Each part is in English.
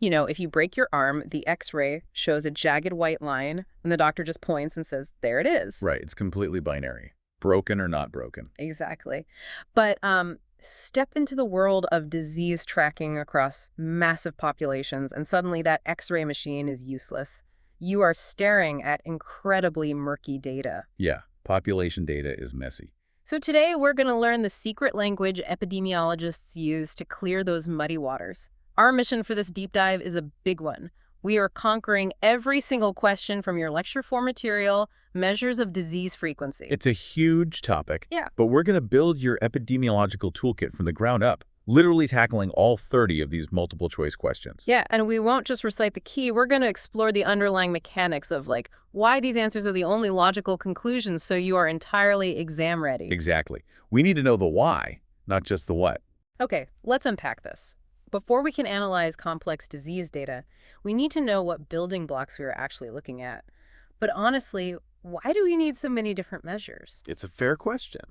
You know, if you break your arm, the X-ray shows a jagged white line, and the doctor just points and says, there it is. Right, it's completely binary. Broken or not broken. Exactly. But step into the world of disease tracking across massive populations, and suddenly that X-ray machine is useless. You are staring at incredibly murky data. Yeah, population data is messy. So today we're going to learn the secret language epidemiologists use to clear those muddy waters. Our mission for this deep dive is a big one. We are conquering every single question from your lecture 4 material, measures of disease frequency. It's a huge topic, Yeah. but we're going to build your epidemiological toolkit from the ground up, literally tackling all 30 of these multiple choice questions. Yeah, and we won't just recite the key. We're going to explore the underlying mechanics of, like, why these answers are the only logical conclusions so you are entirely exam ready. Exactly. We need to know the why, not just the what. Okay, let's unpack this. Before we can analyze complex disease data, we need to know what building blocks we are actually looking at. But honestly, why do we need so many different measures? It's a fair question.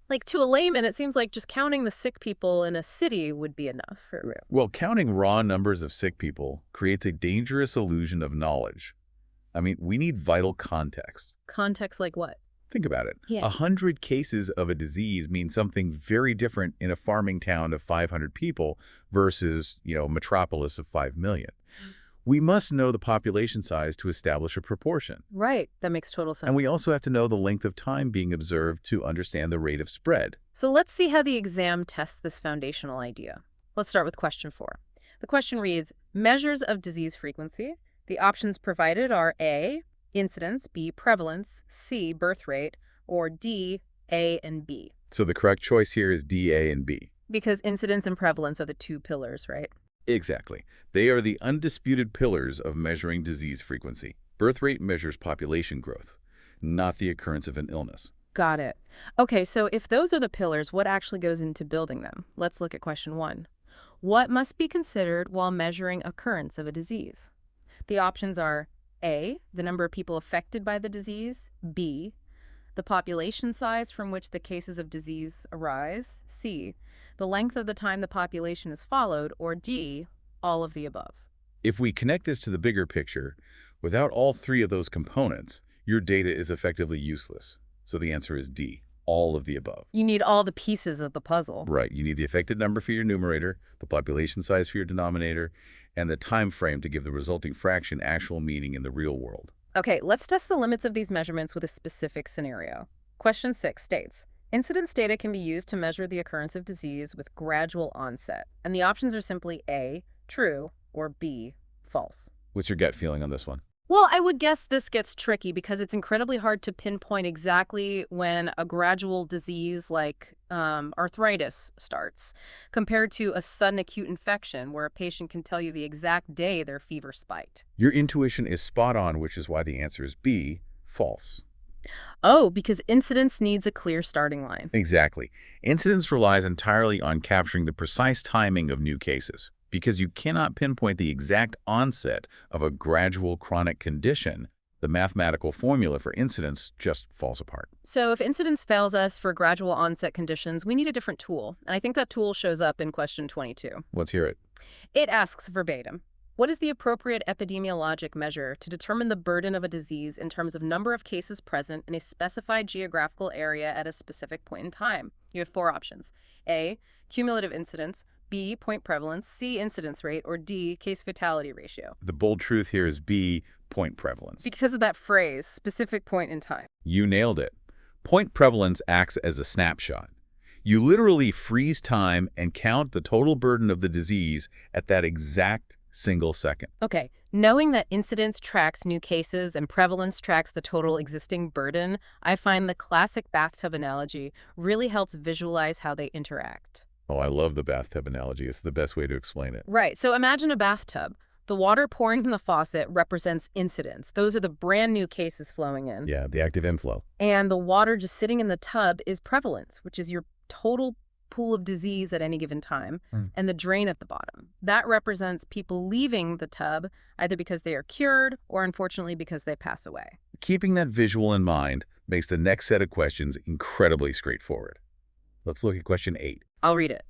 Like, to a layman, it seems like just counting the sick people in a city would be enough for real. Well, counting raw numbers of sick people creates a dangerous illusion of knowledge. I mean, we need vital context. Context like what? Think about it. Yeah. 100 cases of a disease means something very different in a farming town of 500 people versus, a metropolis of 5 million. We must know the population size to establish a proportion. Right, that makes total sense. And we also have to know the length of time being observed to understand the rate of spread. So let's see how the exam tests this foundational idea. Let's start with question 4. The question reads, measures of disease frequency. The options provided are A, incidence, B, prevalence, C, birth rate, or D, A and B. So the correct choice here is D, A, and B. Because incidence and prevalence are the two pillars, right? Exactly. They are the undisputed pillars of measuring disease frequency. Birth rate measures population growth, not the occurrence of an illness. Got it. Okay, so if those are the pillars, what actually goes into building them? Let's look at question 1. What must be considered while measuring occurrence of a disease? The options are A, the number of people affected by the disease, B, the population size from which the cases of disease arise, C, the length of the time the population is followed, or D, all of the above. If we connect this to the bigger picture, without all three of those components, your data is effectively useless. So the answer is D, all of the above. You need all the pieces of the puzzle. Right. You need the affected number for your numerator, the population size for your denominator, and the time frame to give the resulting fraction actual meaning in the real world. Okay, let's test the limits of these measurements with a specific scenario. Question 6 states, incidence data can be used to measure the occurrence of disease with gradual onset. And the options are simply A, true, or B, false. What's your gut feeling on this one? Well, I would guess this gets tricky because it's incredibly hard to pinpoint exactly when a gradual disease like arthritis starts, compared to a sudden acute infection where a patient can tell you the exact day their fever spiked. Your intuition is spot on, which is why the answer is B, false. Oh, because incidence needs a clear starting line. Exactly. Incidence relies entirely on capturing the precise timing of new cases. Because you cannot pinpoint the exact onset of a gradual chronic condition, the mathematical formula for incidence just falls apart. So if incidence fails us for gradual onset conditions, we need a different tool. And I think that tool shows up in question 22. Let's hear it. It asks verbatim, what is the appropriate epidemiologic measure to determine the burden of a disease in terms of number of cases present in a specified geographical area at a specific point in time? You have 4 options. A, cumulative incidence, B, point prevalence, C, incidence rate, or D, case fatality ratio. The bold truth here is B, point prevalence. Because of that phrase, specific point in time. You nailed it. Point prevalence acts as a snapshot. You literally freeze time and count the total burden of the disease at that exact single second. Okay, knowing that incidence tracks new cases and prevalence tracks the total existing burden, I find the classic bathtub analogy really helps visualize how they interact. Oh, I love the bathtub analogy. It's the best way to explain it. Right. So imagine a bathtub. The water pouring from the faucet represents incidence. Those are the brand new cases flowing in. Yeah, the active inflow. And the water just sitting in the tub is prevalence, which is your total pool of disease at any given time, and the drain at the bottom. That represents people leaving the tub, either because they are cured or unfortunately because they pass away. Keeping that visual in mind makes the next set of questions incredibly straightforward. Let's look at question 8. I'll read it.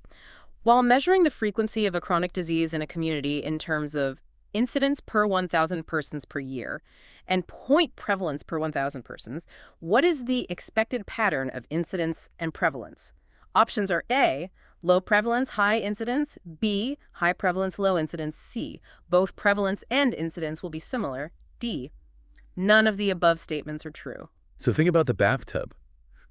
While measuring the frequency of a chronic disease in a community in terms of incidence per 1,000 persons per year and point prevalence per 1,000 persons, what is the expected pattern of incidence and prevalence? Options are A, low prevalence, high incidence, B, high prevalence, low incidence, C, both prevalence and incidence will be similar, D, none of the above statements are true. So think about the bathtub.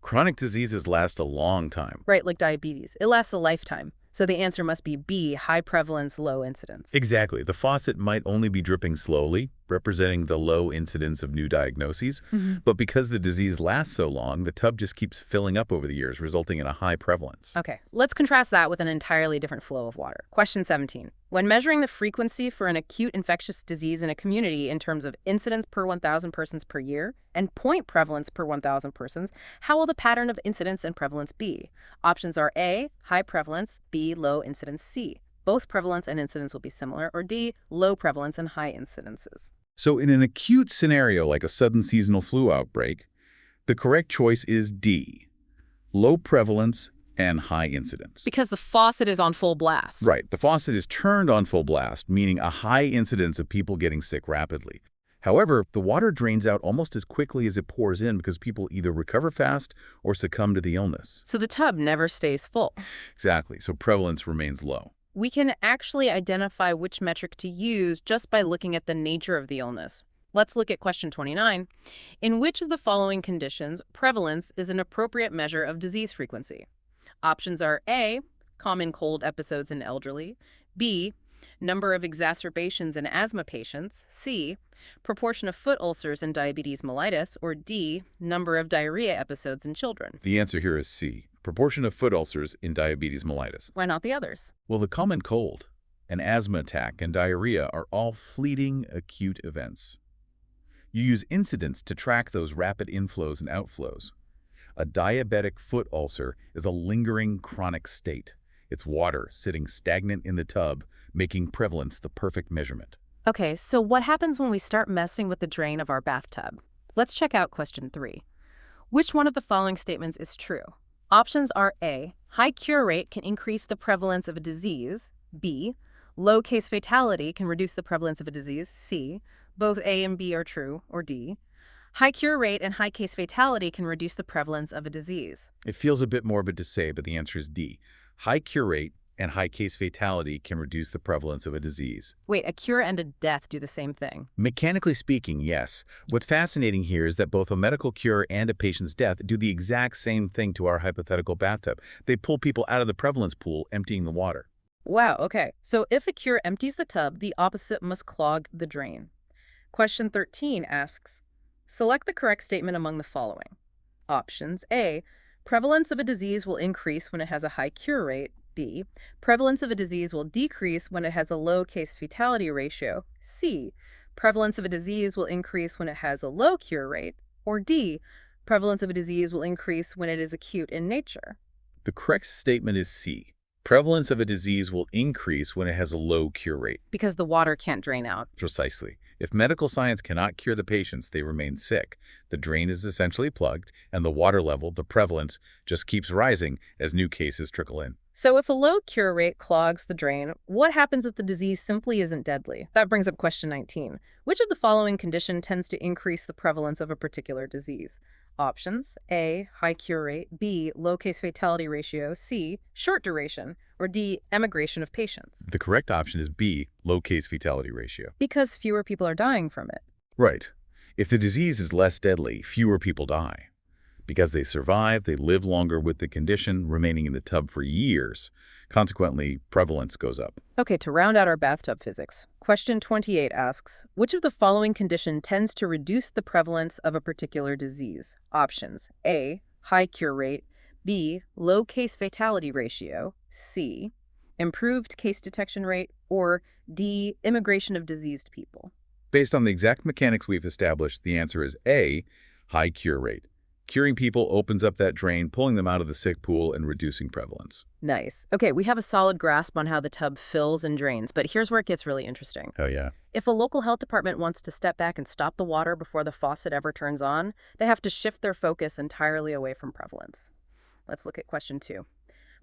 Chronic diseases last a long time. Right, like diabetes. It lasts a lifetime. So the answer must be B, high prevalence, low incidence. Exactly. The faucet might only be dripping slowly, representing the low incidence of new diagnoses. But because the disease lasts so long, the tub just keeps filling up over the years, resulting in a high prevalence. Okay, let's contrast that with an entirely different flow of water. Question 17. When measuring the frequency for an acute infectious disease in a community in terms of incidence per 1,000 persons per year and point prevalence per 1,000 persons, how will the pattern of incidence and prevalence be? Options are A, high prevalence, B, low incidence, C. Both prevalence and incidence will be similar, or D, low prevalence and high incidences. So in an acute scenario like a sudden seasonal flu outbreak, the correct choice is D, low prevalence and high incidence. Because the faucet is on full blast. Right. The faucet is turned on full blast, meaning a high incidence of people getting sick rapidly. However, the water drains out almost as quickly as it pours in because people either recover fast or succumb to the illness. So the tub never stays full. Exactly. So prevalence remains low. We can actually identify which metric to use just by looking at the nature of the illness. Let's look at question 29. In which of the following conditions prevalence is an appropriate measure of disease frequency? Options are A, common cold episodes in elderly, B, number of exacerbations in asthma patients, C, proportion of foot ulcers in diabetes mellitus, or D, number of diarrhea episodes in children. The answer here is C, proportion of foot ulcers in diabetes mellitus. Why not the others? Well, the common cold, an asthma attack, and diarrhea are all fleeting acute events. You use incidence to track those rapid inflows and outflows. A diabetic foot ulcer is a lingering chronic state. It's water sitting stagnant in the tub, making prevalence the perfect measurement. Okay, so what happens when we start messing with the drain of our bathtub? Let's check out question 3. Which one of the following statements is true? Options are A, high cure rate can increase the prevalence of a disease, B, low case fatality can reduce the prevalence of a disease, C, both A and B are true, or D, high cure rate and high case fatality can reduce the prevalence of a disease. It feels a bit morbid to say, but the answer is D. High cure rate and high case fatality can reduce the prevalence of a disease. Wait, a cure and a death do the same thing? Mechanically speaking, yes. What's fascinating here is that both a medical cure and a patient's death do the exact same thing to our hypothetical bathtub. They pull people out of the prevalence pool, emptying the water. Wow, okay. So if a cure empties the tub, the opposite must clog the drain. Question 13 asks, select the correct statement among the following. Options A, prevalence of a disease will increase when it has a high cure rate. B, prevalence of a disease will decrease when it has a low case fatality ratio. C, prevalence of a disease will increase when it has a low cure rate. Or D, prevalence of a disease will increase when it is acute in nature. The correct statement is C. Prevalence of a disease will increase when it has a low cure rate. Because the water can't drain out. Precisely. If medical science cannot cure the patients, they remain sick. The drain is essentially plugged, and the water level, the prevalence, just keeps rising as new cases trickle in. So if a low cure rate clogs the drain, what happens if the disease simply isn't deadly? That brings up question 19. Which of the following condition tends to increase the prevalence of a particular disease? Options: A, high cure rate, B, low case fatality ratio, C, short duration, or D, emigration of patients. The correct option is B, low case fatality ratio. Because fewer people are dying from it. Right. If the disease is less deadly, fewer people die. Because they survive, they live longer with the condition, remaining in the tub for years. Consequently, prevalence goes up. Okay, to round out our bathtub physics, question 28 asks, which of the following condition tends to reduce the prevalence of a particular disease? Options: A, high cure rate, B, low case fatality ratio, C, improved case detection rate, or D, immigration of diseased people. Based on the exact mechanics we've established, the answer is A, high cure rate. Curing people opens up that drain, pulling them out of the sick pool and reducing prevalence. Nice. Okay, we have a solid grasp on how the tub fills and drains, but here's where it gets really interesting. Oh, yeah. If a local health department wants to step back and stop the water before the faucet ever turns on, they have to shift their focus entirely away from prevalence. Let's look at question 2.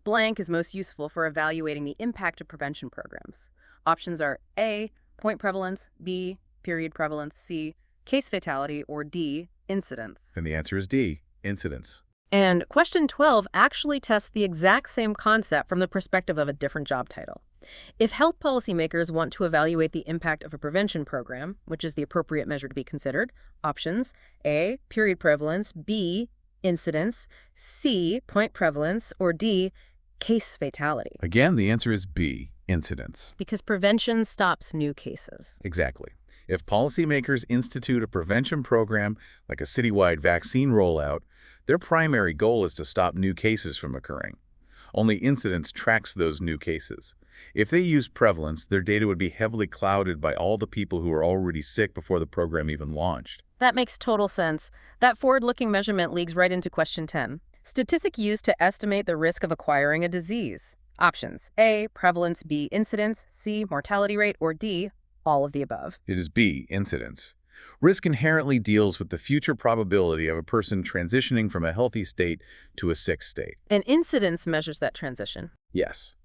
blank is most useful for evaluating the impact of prevention programs? Options are A, point prevalence, B, period prevalence, C, case fatality, or D, incidence. And the answer is D, incidence. And question 12 actually tests the exact same concept from the perspective of a different job title. If health policymakers want to evaluate the impact of a prevention program, which is the appropriate measure to be considered, options A, period prevalence, B, incidence, C, point prevalence, or D, case fatality. Again, the answer is B, incidence. Because prevention stops new cases. Exactly. If policymakers institute a prevention program like a citywide vaccine rollout, their primary goal is to stop new cases from occurring. Only incidence tracks those new cases. If they use prevalence, their data would be heavily clouded by all the people who are already sick before the program even launched. That makes total sense. That forward-looking measurement leads right into question 10. Statistic used to estimate the risk of acquiring a disease. Options A, prevalence, B, incidence, C, mortality rate, or D, all of the above. It is B, incidence. Risk inherently deals with the future probability of a person transitioning from a healthy state to a sick state. And incidence measures that transition. Yes.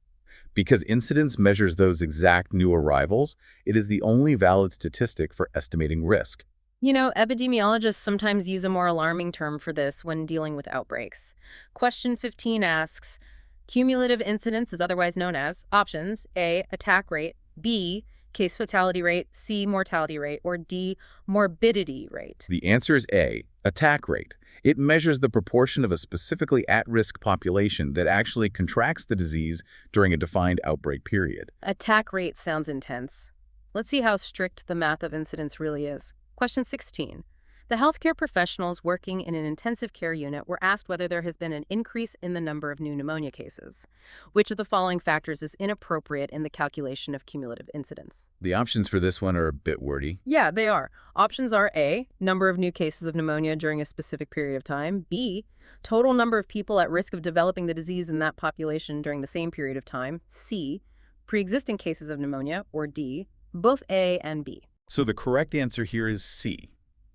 Because incidence measures those exact new arrivals, it is the only valid statistic for estimating risk. You know, epidemiologists sometimes use a more alarming term for this when dealing with outbreaks. Question 15 asks, cumulative incidence is otherwise known as options A, attack rate, B, case fatality rate, C, mortality rate, or D, morbidity rate. The answer is A, attack rate. It measures the proportion of a specifically at-risk population that actually contracts the disease during a defined outbreak period. Attack rate sounds intense. Let's see how strict the math of incidence really is. Question 16. The healthcare professionals working in an intensive care unit were asked whether there has been an increase in the number of new pneumonia cases. Which of the following factors is inappropriate in the calculation of cumulative incidence? The options for this one are a bit wordy. Yeah, they are. Options are A, number of new cases of pneumonia during a specific period of time, B, total number of people at risk of developing the disease in that population during the same period of time, C, pre-existing cases of pneumonia, or D, both A and B. So the correct answer here is C,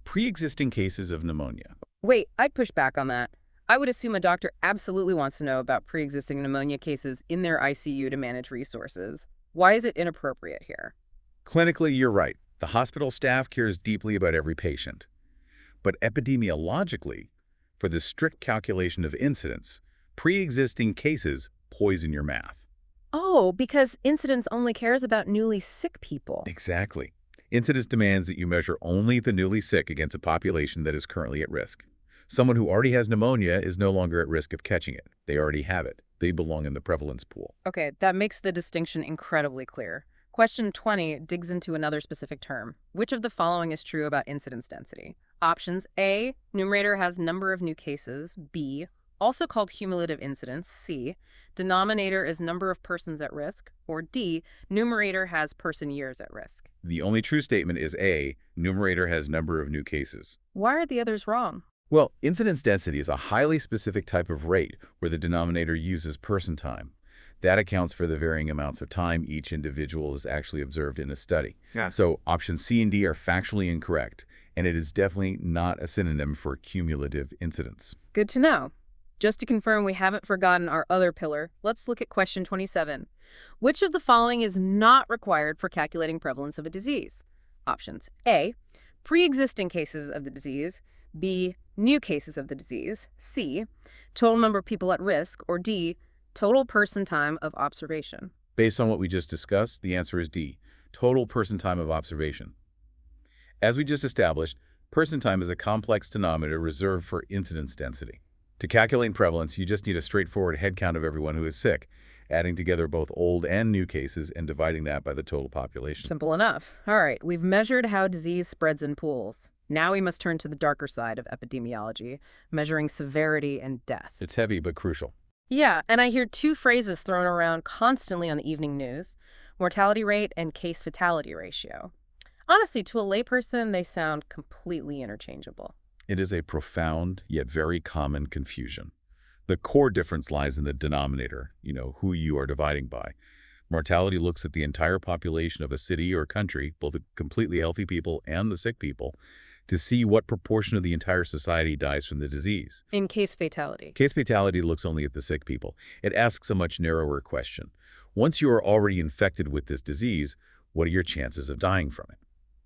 pre-existing cases of pneumonia. Wait, I'd push back on that. I would assume a doctor absolutely wants to know about pre-existing pneumonia cases in their ICU to manage resources. Why is it inappropriate here? Clinically, you're right. The hospital staff cares deeply about every patient. But epidemiologically, for the strict calculation of incidence, pre-existing cases poison your math. Oh, because incidence only cares about newly sick people. Exactly. Incidence demands that you measure only the newly sick against a population that is currently at risk. Someone who already has pneumonia is no longer at risk of catching it. They already have it. They belong in the prevalence pool. Okay, that makes the distinction incredibly clear. Question 20 digs into another specific term. Which of the following is true about incidence density? Options A, numerator has number of new cases, B, also called cumulative incidence, C, denominator is number of persons at risk, or D, numerator has person years at risk. The only true statement is A, numerator has number of new cases. Why are the others wrong? Well, incidence density is a highly specific type of rate where the denominator uses person time. That accounts for the varying amounts of time each individual is actually observed in a study. Yeah. So options C and D are factually incorrect, and it is definitely not a synonym for cumulative incidence. Good to know. Just to confirm we haven't forgotten our other pillar, let's look at question 27. Which of the following is not required for calculating prevalence of a disease? Options A, pre-existing cases of the disease, B, new cases of the disease, C, total number of people at risk, or D, total person time of observation. Based on what we just discussed, the answer is D, total person time of observation. As we just established, person time is a complex denominator reserved for incidence density. To calculate prevalence, you just need a straightforward head count of everyone who is sick, adding together both old and new cases and dividing that by the total population. Simple enough. All right, we've measured how disease spreads in pools. Now we must turn to the darker side of epidemiology, measuring severity and death. It's heavy but crucial. Yeah, and I hear two phrases thrown around constantly on the evening news, mortality rate and case fatality ratio. Honestly, to a layperson, they sound completely interchangeable. It is a profound yet very common confusion. The core difference lies in the denominator, who you are dividing by. Mortality looks at the entire population of a city or country, both the completely healthy people and the sick people. to see what proportion of the entire society dies from the disease. In case fatality. Case fatality looks only at the sick people. It asks a much narrower question. Once you are already infected with this disease, what are your chances of dying from it?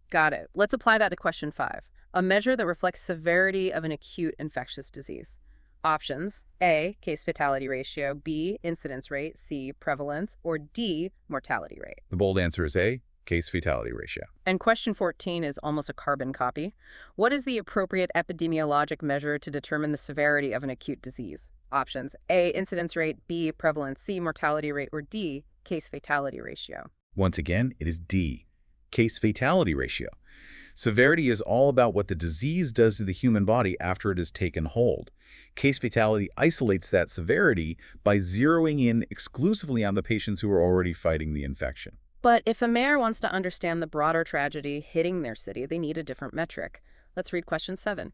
Got it. Let's apply that to question 5, a measure that reflects severity of an acute infectious disease. Options: A, case fatality ratio, B, incidence rate, C, prevalence, or D, mortality rate. The bold answer is A, case fatality ratio. And question 14 is almost a carbon copy. What is the appropriate epidemiologic measure to determine the severity of an acute disease? Options: A, incidence rate, B, prevalence, C, mortality rate, or D, case fatality ratio. Once again, it is D, case fatality ratio. Severity is all about what the disease does to the human body after it has taken hold. Case fatality isolates that severity by zeroing in exclusively on the patients who are already fighting the infection. But if a mayor wants to understand the broader tragedy hitting their city, they need a different metric. Let's read question 7.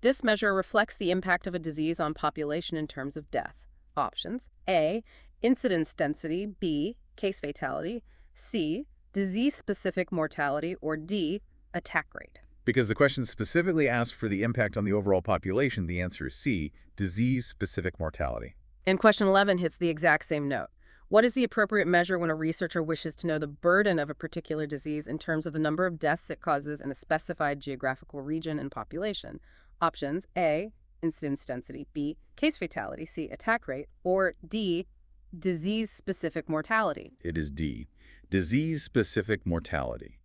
This measure reflects the impact of a disease on population in terms of death. Options: A, incidence density, B, case fatality, C, disease-specific mortality, or D, attack rate. Because the question specifically asked for the impact on the overall population, the answer is C, disease-specific mortality. And question 11 hits the exact same note. What is the appropriate measure when a researcher wishes to know the burden of a particular disease in terms of the number of deaths it causes in a specified geographical region and population? Options: A, incidence density, B, case fatality, C, attack rate, or D, disease-specific mortality. It is D, disease-specific mortality.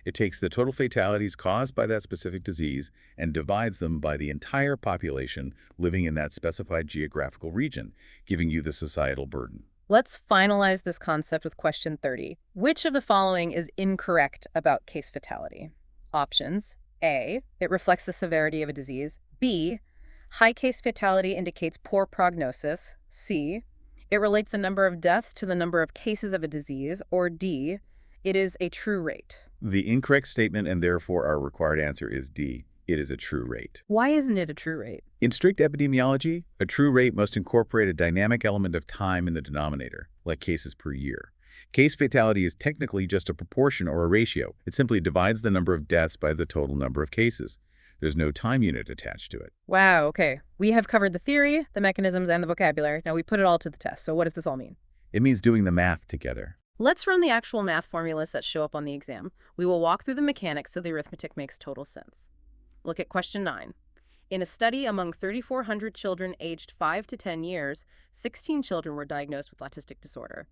It takes the total fatalities caused by that specific disease and divides them by the entire population living in that specified geographical region, giving you the societal burden. Let's finalize this concept with question 30. Which of the following is incorrect about case fatality? Options: A, it reflects the severity of a disease. B, high case fatality indicates poor prognosis. C, it relates the number of deaths to the number of cases of a disease. Or D, it is a true rate. The incorrect statement and therefore our required answer is D. It is a true rate. Why isn't it a true rate? In strict epidemiology, a true rate must incorporate a dynamic element of time in the denominator, like cases per year. Case fatality is technically just a proportion or a ratio. It simply divides the number of deaths by the total number of cases. There's no time unit attached to it. Wow, okay. We have covered the theory, the mechanisms, and the vocabulary. Now we put it all to the test. So what does this all mean? It means doing the math together. Let's run the actual math formulas that show up on the exam. We will walk through the mechanics so the arithmetic makes total sense. Look at question 9. In a study among 3,400 children aged 5 to 10 years, 16 children were diagnosed with autistic disorder.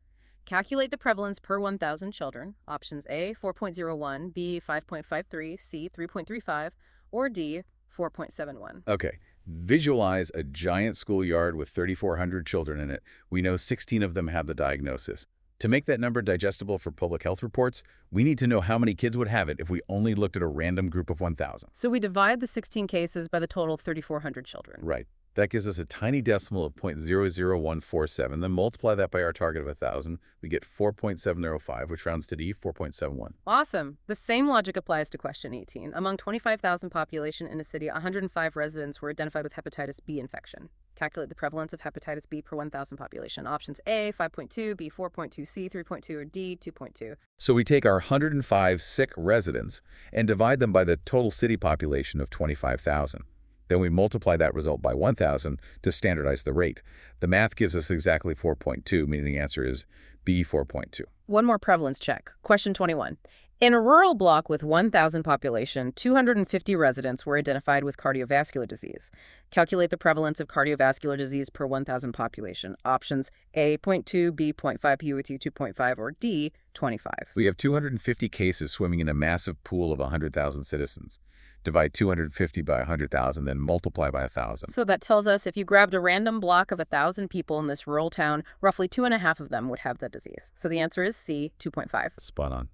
Calculate the prevalence per 1,000 children. Options: A, 4.01, B, 5.53, C, 3.35, or D, 4.71. Okay, visualize a giant schoolyard with 3,400 children in it. We know 16 of them have the diagnosis. To make that number digestible for public health reports, we need to know how many kids would have it if we only looked at a random group of 1,000. So we divide the 16 cases by the total 3,400 children. Right. That gives us a tiny decimal of 0.00147. Then multiply that by our target of 1,000. We get 4.705, which rounds to D, 4.71. Awesome. The same logic applies to question 18. Among 25,000 population in a city, 105 residents were identified with hepatitis B infection. Calculate the prevalence of hepatitis B per 1,000 population. Options: A, 5.2, B, 4.2, C, 3.2, or D, 2.2. So we take our 105 sick residents and divide them by the total city population of 25,000. Then we multiply that result by 1,000 to standardize the rate. The math gives us exactly 4.2, meaning the answer is B, 4.2. One more prevalence check. Question 21. In a rural block with 1,000 population, 250 residents were identified with cardiovascular disease. Calculate the prevalence of cardiovascular disease per 1,000 population. Options: A, 0.2, B, 0.5, PUT, 2.5, or D, 25. We have 250 cases swimming in a massive pool of 100,000 citizens. Divide 250 by 100,000, then multiply by 1,000. So that tells us if you grabbed a random block of 1,000 people in this rural town, roughly 2.5 of them would have the disease. So the answer is C, 2.5. Spot on.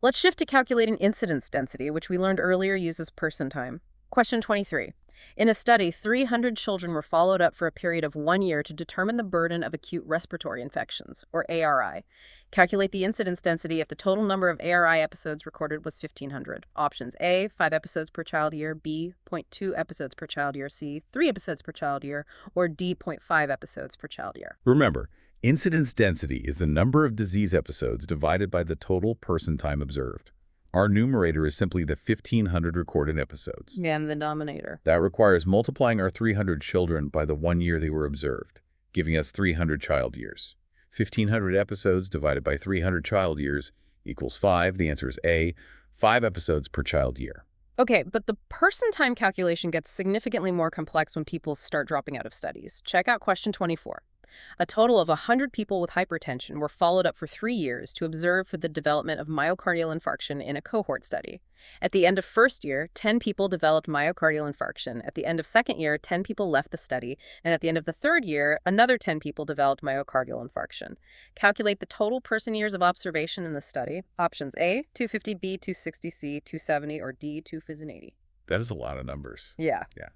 Let's shift to calculating incidence density, which we learned earlier uses person time. Question 23. In a study, 300 children were followed up for a period of 1 year to determine the burden of acute respiratory infections, or ARI. Calculate the incidence density if the total number of ARI episodes recorded was 1,500. Options: A, 5 episodes per child year, B, 0.2 episodes per child year, C, 3 episodes per child year, or D, 0.5 episodes per child year. Remember, incidence density is the number of disease episodes divided by the total person time observed. Our numerator is simply the 1,500 recorded episodes. And the denominator. That requires multiplying our 300 children by the 1 year they were observed, giving us 300 child years. 1,500 episodes divided by 300 child years equals 5. The answer is A, 5 episodes per child year. Okay, but the person time calculation gets significantly more complex when people start dropping out of studies. Check out question 24. A total of 100 people with hypertension were followed up for 3 years to observe for the development of myocardial infarction in a cohort study. At the end of first year, 10 people developed myocardial infarction. At the end of second year, 10 people left the study. And at the end of the third year, another 10 people developed myocardial infarction. Calculate the total person years of observation in the study. Options A, 250, B, 260, C, 270, or D, 280. That is a lot of numbers. Yeah. Yeah.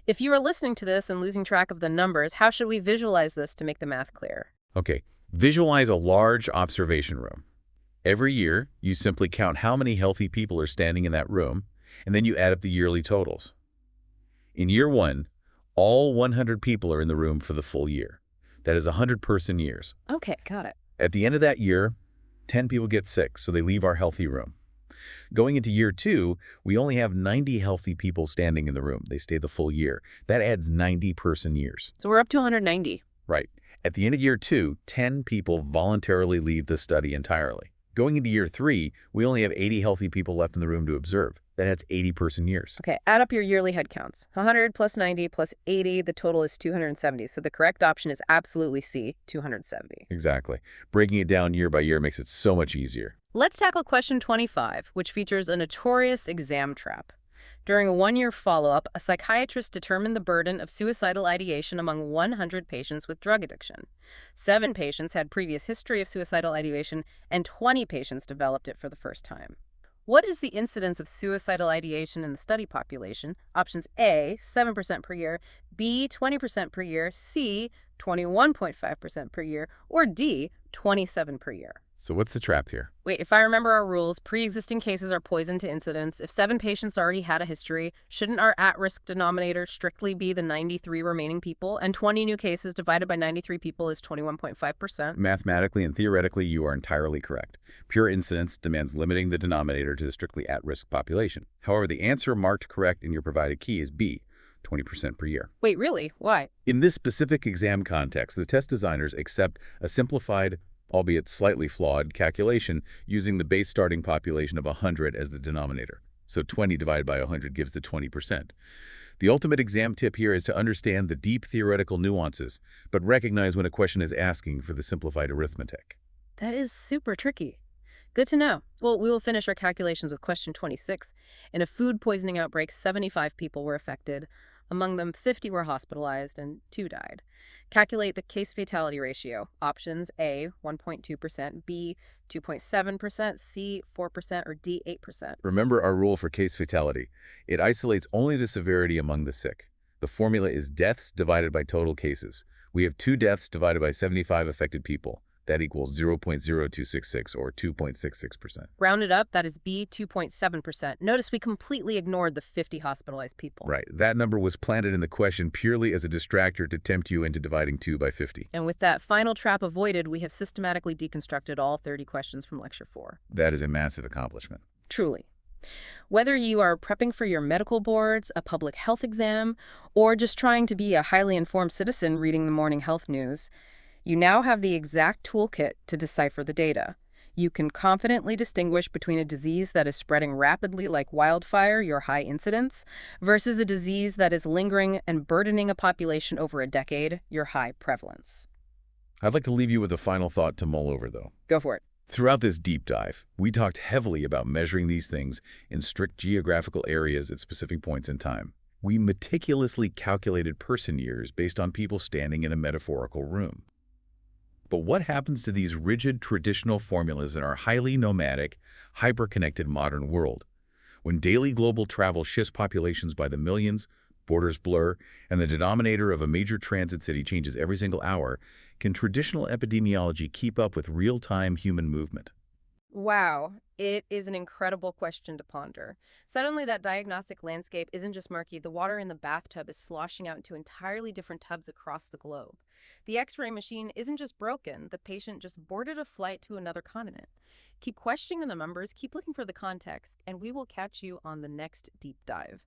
If you are listening to this and losing track of the numbers, how should we visualize this to make the math clear? Okay, visualize a large observation room. Every year, you simply count how many healthy people are standing in that room, and then you add up the yearly totals. In year 1, all 100 people are in the room for the full year. That is 100 person years. Okay, got it. At the end of that year, 10 people get sick, so they leave our healthy room. Going into year 2, we only have 90 healthy people standing in the room. They stay the full year. That adds 90 person years. So we're up to 190. Right. At the end of year 2, 10 people voluntarily leave the study entirely. Going into year 3, we only have 80 healthy people left in the room to observe. That adds 80 person years. Okay, add up your yearly head counts. 100 plus 90 plus 80, the total is 270. So the correct option is absolutely C, 270. Exactly. Breaking it down year by year makes it so much easier. Let's tackle question 25, which features a notorious exam trap. During a 1-year follow-up, a psychiatrist determined the burden of suicidal ideation among 100 patients with drug addiction. 7 patients had previous history of suicidal ideation, and 20 patients developed it for the first time. What is the incidence of suicidal ideation in the study population? Options A, 7% per year, B, 20% per year, C, 21.5% per year, or D, 27 per year. So what's the trap here? Wait, if I remember our rules, pre-existing cases are poison to incidence. If 7 patients already had a history, shouldn't our at-risk denominator strictly be the 93 remaining people? And 20 new cases divided by 93 people is 21.5%. Mathematically and theoretically, you are entirely correct. Pure incidence demands limiting the denominator to the strictly at-risk population. However, the answer marked correct in your provided key is B, 20% per year. Wait, really? Why? In this specific exam context, the test designers accept a simplified, albeit slightly flawed, calculation using the base starting population of 100 as the denominator. So 20 divided by 100 gives the 20%. The ultimate exam tip here is to understand the deep theoretical nuances, but recognize when a question is asking for the simplified arithmetic. That is super tricky. Good to know. Well, we will finish our calculations with question 26. In a food poisoning outbreak, 75 people were affected. Among them, 50 were hospitalized and 2 died. Calculate the case fatality ratio. Options A, 1.2%, B, 2.7%, C, 4%, or D, 8%. Remember our rule for case fatality. It isolates only the severity among the sick. The formula is deaths divided by total cases. We have 2 deaths divided by 75 affected people. That equals 0.0266 or 2.66%. Rounded up, that is B, 2.7%. Notice we completely ignored the 50 hospitalized people. Right. That number was planted in the question purely as a distractor to tempt you into dividing 2 by 50. And with that final trap avoided, we have systematically deconstructed all 30 questions from Lecture 4. That is a massive accomplishment. Truly. Whether you are prepping for your medical boards, a public health exam, or just trying to be a highly informed citizen reading the morning health news, you now have the exact toolkit to decipher the data. You can confidently distinguish between a disease that is spreading rapidly like wildfire, your high incidence, versus a disease that is lingering and burdening a population over a decade, your high prevalence. I'd like to leave you with a final thought to mull over, though. Go for it. Throughout this deep dive, we talked heavily about measuring these things in strict geographical areas at specific points in time. We meticulously calculated person years based on people standing in a metaphorical room. But what happens to these rigid traditional formulas in our highly nomadic, hyper-connected modern world? When daily global travel shifts populations by the millions, borders blur, and the denominator of a major transit city changes every single hour, can traditional epidemiology keep up with real-time human movement? Wow, it is an incredible question to ponder. Suddenly, that diagnostic landscape isn't just murky, the water in the bathtub is sloshing out into entirely different tubs across the globe. The x ray machine isn't just broken, the patient just boarded a flight to another continent. Keep questioning the numbers, keep looking for the context, and we will catch you on the next deep dive.